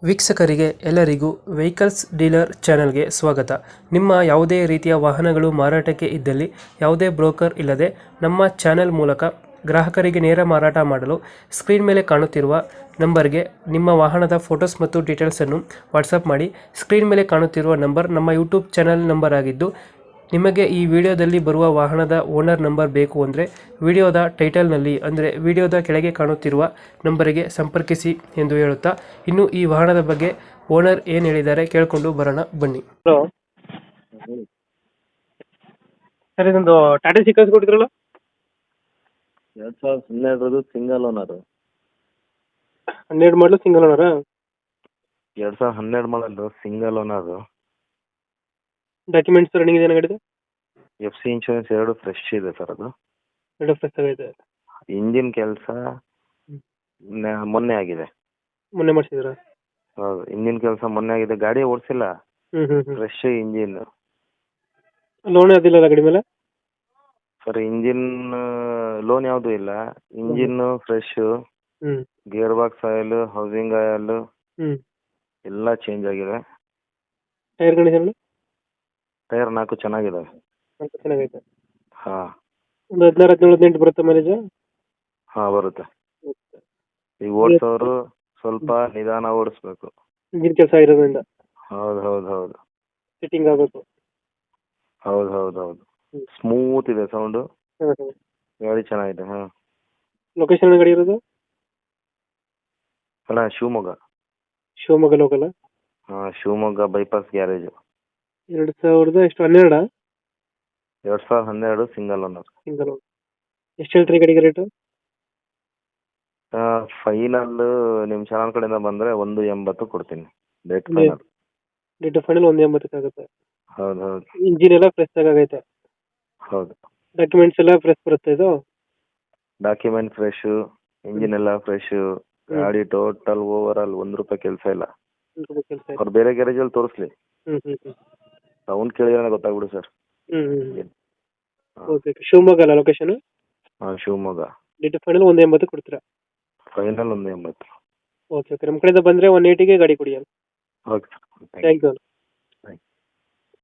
ವೀಕ್ಷಕರಿಗೆ ಎಲ್ಲರಿಗೂ vehicles dealer ಚಾನೆಲ್ಗೆ ಸ್ವಾಗತ. ನಿಮ್ಮ ಯಾವುದೇ ರೀತಿಯ ವಾಹನಗಳು ಮಾರಾಟಕ್ಕೆ ಇದ್ದಲ್ಲಿ ಯಾವುದೇ ಬ್ರೋಕರ್ ಇಲ್ಲದೆ ನಮ್ಮ ಚಾನೆಲ್ ಮೂಲಕ ಗ್ರಾಹಕರಿಗೆ ನೇರ ಮಾರಾಟ ಮಾಡಲು ಸ್ಕ್ರೀನ್ ಮೇಲೆ ಕಾಣುತ್ತಿರುವ ನಂಬರ್ಗೆ ನಿಮ್ಮ ವಾಹನದ ಫೋಟೋಸ್ ಮತ್ತು ಡೀಟೇಲ್ಸನ್ನು ವಾಟ್ಸಪ್ ಮಾಡಿ. ಸ್ಕ್ರೀನ್ ಮೇಲೆ ಕಾಣುತ್ತಿರುವ ನಂಬರ್ ನಮ್ಮ ಯೂಟ್ಯೂಬ್ ಚಾನೆಲ್ ನಂಬರ್ ಆಗಿದ್ದು, ನಿಮಗೆ ಈ ವಿಡಿಯೋದಲ್ಲಿ ಬರುವ ವಾಹನದ ಓನರ್ ನಂಬರ್ ಬೇಕು ಅಂದರೆ ವಿಡಿಯೋದ ಟೈಟಲ್ನಲ್ಲಿ ಅಂದರೆ ವಿಡಿಯೋದ ಕೆಳಗೆ ಕಾಣುತ್ತಿರುವ ನಂಬರಿಗೆ ಸಂಪರ್ಕಿಸಿ ಎಂದು ಹೇಳುತ್ತಾ, ಇನ್ನು ಈ ವಾಹನದ ಬಗ್ಗೆ ಓನರ್ ಏನು ಹೇಳಿದ್ದಾರೆ ಕೇಳಿಕೊಂಡು ಬರೋಣ ಬನ್ನಿ. ಹಲೋ ಸರ್, ಇದೊಂದು ಟಾಟಾ ಸಿ ಕಳಿಸ್ಕೊಟ್ಟಿದ್ರಲ್ಲ? 2012 single owner. 12 ಮಾಡಲು ಸಿಂಗಲ್ ಓನರಾ? 2012 ಮಾಡಲು ಸಿಂಗಲ್ ಓನರು. ಡಾಕ್ಯುಮೆಂಟ್ಸ್ ರನ್ನಿಂಗ್ ಇದೆ ಗಾಡಿದು? FC ಇನ್ಶೂರೆನ್ಸ್ 2 ಫ್ರೆಶ್ ಇದೆ ಸರ್. ಅದು ಎರಡು ಫ್ರೆಶ್ ಆಗೈತೆ. ಇಂಜಿನ್ ಕೆಲಸ ಮೊನ್ನೆ ಆಗಿದೆ. ಮೊನ್ನೆ ಮಾಡಿಸಿದ್ರ? ಹೌದು, ಇಂಜಿನ್ ಕೆಲಸ ಮೊನ್ನೆ ಆಗಿದೆ. ಗಾಡಿ ಓಡಿಸಿಲ್ಲ, ಫ್ರೆಶ್ ಇಂಜಿನ್. ಲೋನ್ ಯಾವ್ದಿಲ್ಲ ಗಾಡಿ ಮೇಲೆ? ಸರ್, ಇಂಜಿನ್ ಲೋನ್ ಯಾವುದು ಇಲ್ಲ. Engine fresh, gear box oil, housing oil ಎಲ್ಲ ಚೇಂಜ್ ಆಗಿದೆ. Tyre condition? ಟೈರ್ 4 ಚೆನ್ನಾಗಿದಾವೆ. ಚೆನ್ನಾಗೈತೆ. ಹಾಂ, ಒಂದು 16-17 ಬರುತ್ತೆ ಮೈಲೇಜ್? ಹಾಂ ಬರುತ್ತೆ. ಈಗ ಓಡಿಸೋರು ಸ್ವಲ್ಪ ನಿಧಾನ ಓಡಿಸ್ಬೇಕು. ಇಂಜಿನ್ ಕೆಲಸ ಇರೋದ್ರಿಂದ? ಹೌದು ಹೌದು ಹೌದು. ಫಿಟ್ಟಿಂಗ್ ಆಗಬೇಕು? ಹೌದು ಹೌದು ಹೌದು. ಸ್ಮೂತ್ ಇದೆ ಸೌಂಡು. ಗಾಡಿ ಚೆನ್ನಾಗಿದೆ. ಹಾಂ. ಲೊಕೇಶನ್ ಗಾಡಿ ಇರೋದು? ಅಲ್ಲ, ಶಿವಮೊಗ್ಗ. ಶಿವಮೊಗ್ಗ ಲೋಕಲ್? ಹಾಂ, Shivamogga bypass garage. 2012 2012 single owner. Single owner. ಎಷ್ಟು ಹೇಳ್ತೀರಿ ಗಾಡಿಗೆ ರೇಟು? ಫೈನಲ್ ನಿಮ್ಮ ಚಾನಲ್ ಕಡೆಯಿಂದ ಬಂದರೆ 180 ಕೊಡ್ತೀನಿ. Date final. ರೇಟ್ ಫೈನಲ್ 180 ಆಗುತ್ತೆ. ಹೌದು ಹೌದು. ಇಂಜಿನ್ ಎಲ್ಲ ಫ್ರೆಶ್ ಆಗೈತೆ? ಹೌದು. ಡಾಕ್ಯುಮೆಂಟ್ಸ್ ಎಲ್ಲ ಫ್ರೆಶ್ ಬರುತ್ತೆ ಇದು? ಡಾಕ್ಯುಮೆಂಟ್ ಫ್ರೆಶು, ಇಂಜಿನ್ ಎಲ್ಲ ಫ್ರೆಶು. ಗಾಡಿ ಟೋಟಲ್ ಓವರ್ ಆಲ್ ₹1 ಕೆಲಸ ಇಲ್ಲ. ಕೆಲಸ ಅವ್ರು ಬೇರೆ ಗ್ಯಾರೇಜಲ್ಲಿ ತೋರಿಸ್ಲಿ, ಸೌಂಡ್ ಕೇಳಿದ್ರೆ ಗೊತ್ತಾಗ್ಬಿಡು ಸರ್. ಓಕೆ. ಶಿವಮೊಗ್ಗ ಅಲ್ಲ ಲೊಕೇಶನ್? ಹಾಂ, ಶಿವಮೊಗ್ಗ. ರೇಟ್ ಫೈನಲ್ 180 ಕೊಡ್ತೀರಾ? ಫೈನಲ್ 180. Okay okay. ನಮ್ಮ ಕಡೆಯಿಂದ ಬಂದರೆ 180ಗೆ ಗಾಡಿ ಕೊಡಿ. Okay sir, thank you.